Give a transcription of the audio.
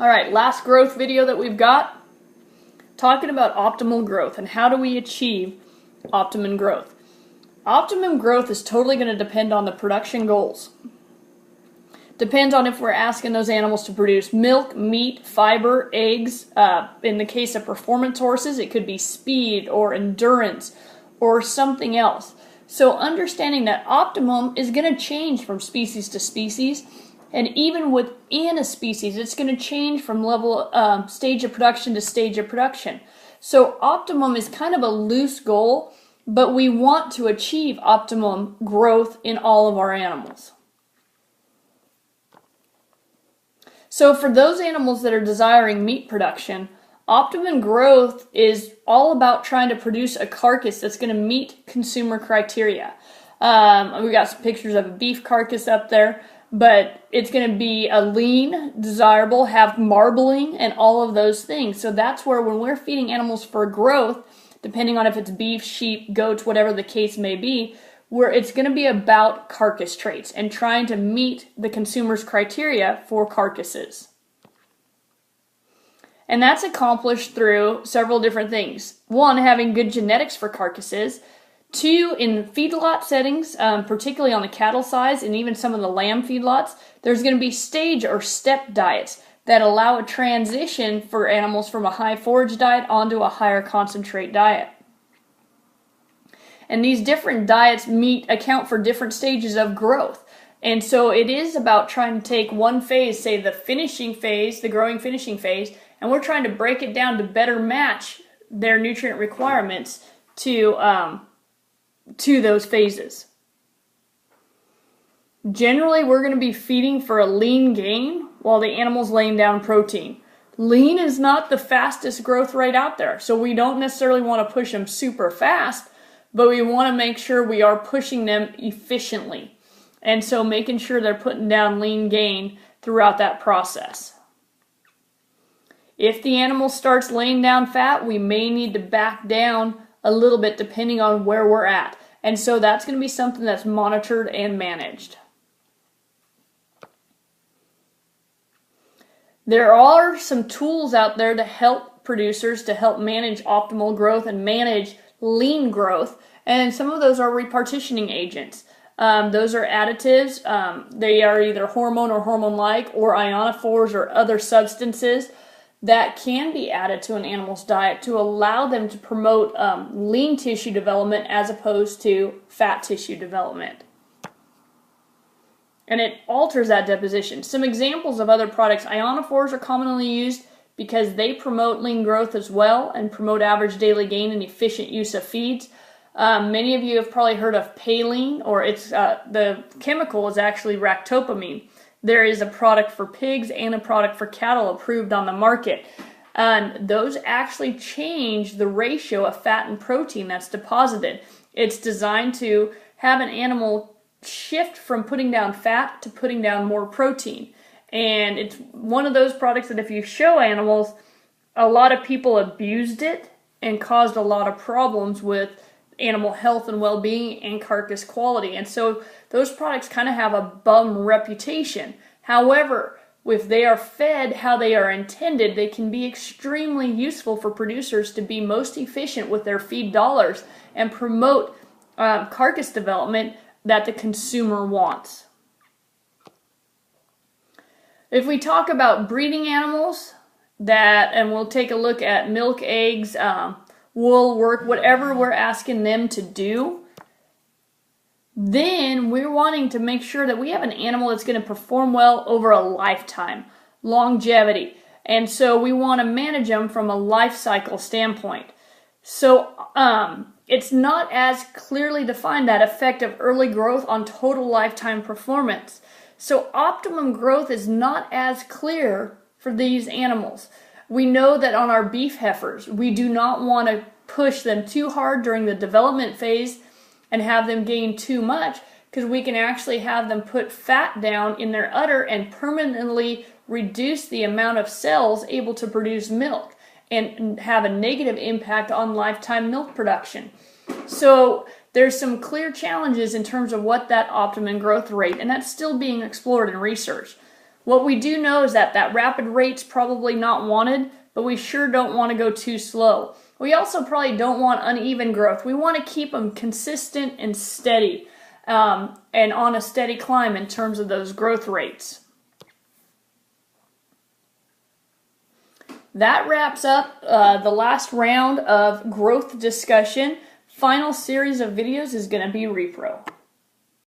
All right, last growth video that we've got, talking about optimal growth and how do we achieve optimum growth. Optimum growth is totally going to depend on the production goals. Depends on if we're asking those animals to produce milk, meat, fiber, eggs. In the case of performance horses, it could be speed or endurance or something else. So understanding that optimum is going to change from species to species, and even within a species, it's going to change from stage of production to stage of production. So optimum is kind of a loose goal, but we want to achieve optimum growth in all of our animals. So for those animals that are desiring meat production, optimum growth is all about trying to produce a carcass that's going to meet consumer criteria. We got some pictures of a beef carcass up there, but it's going to be a lean, desirable, have marbling, and all of those things. So that's where when we're feeding animals for growth, depending on if it's beef, sheep, goats, whatever the case may be, where it's going to be about carcass traits and trying to meet the consumer's criteria for carcasses. And that's accomplished through several different things. One, having good genetics for carcasses. Two, in feedlot settings, particularly on the cattle size and even some of the lamb feedlots, there's going to be stage or step diets that allow a transition for animals from a high forage diet onto a higher concentrate diet. And these different diets account for different stages of growth. And so it is about trying to take one phase, say the finishing phase, the growing finishing phase, and we're trying to break it down to better match their nutrient requirements to those phases. Generally, we're going to be feeding for a lean gain while the animal's laying down protein. Lean is not the fastest growth rate out there, so we don't necessarily want to push them super fast, but we want to make sure we are pushing them efficiently. And so making sure they're putting down lean gain throughout that process. If the animal starts laying down fat, we may need to back down a little bit depending on where we're at. And so that's going to be something that's monitored and managed. There are some tools out there to help producers to help manage optimal growth and manage lean growth, and some of those are repartitioning agents. Those are additives. They are either hormone or hormone-like or ionophores or other substances that can be added to an animal's diet to allow them to promote lean tissue development as opposed to fat tissue development. And it alters that deposition. Some examples of other products. Ionophores are commonly used because they promote lean growth as well and promote average daily gain and efficient use of feeds. Many of you have probably heard of Paylean, or the chemical is actually ractopamine. There is a product for pigs and a product for cattle approved on the market. And those actually change the ratio of fat and protein that's deposited. It's designed to have an animal shift from putting down fat to putting down more protein. And it's one of those products that if you show animals, a lot of people abused it and caused a lot of problems with animal health and well-being and carcass quality. And so those products kind of have a bum reputation. However, if they are fed how they are intended, they can be extremely useful for producers to be most efficient with their feed dollars and promote carcass development that the consumer wants. If we talk about breeding animals, and we'll take a look at milk, eggs, wool, work, whatever we're asking them to do, then we're wanting to make sure that we have an animal that's going to perform well over a lifetime, longevity. And so we want to manage them from a life cycle standpoint. So it's not as clearly defined, that effect of early growth on total lifetime performance. So optimum growth is not as clear for these animals. We know that on our beef heifers, we do not want to push them too hard during the development phase and have them gain too much, because we can actually have them put fat down in their udder and permanently reduce the amount of cells able to produce milk and have a negative impact on lifetime milk production. So there's some clear challenges in terms of what that optimum growth rate, and that's still being explored and researched. What we do know is that rapid rate's probably not wanted, but we sure don't want to go too slow. We also probably don't want uneven growth. We want to keep them consistent and steady, and on a steady climb in terms of those growth rates. That wraps up the last round of growth discussion. Final series of videos is going to be repro.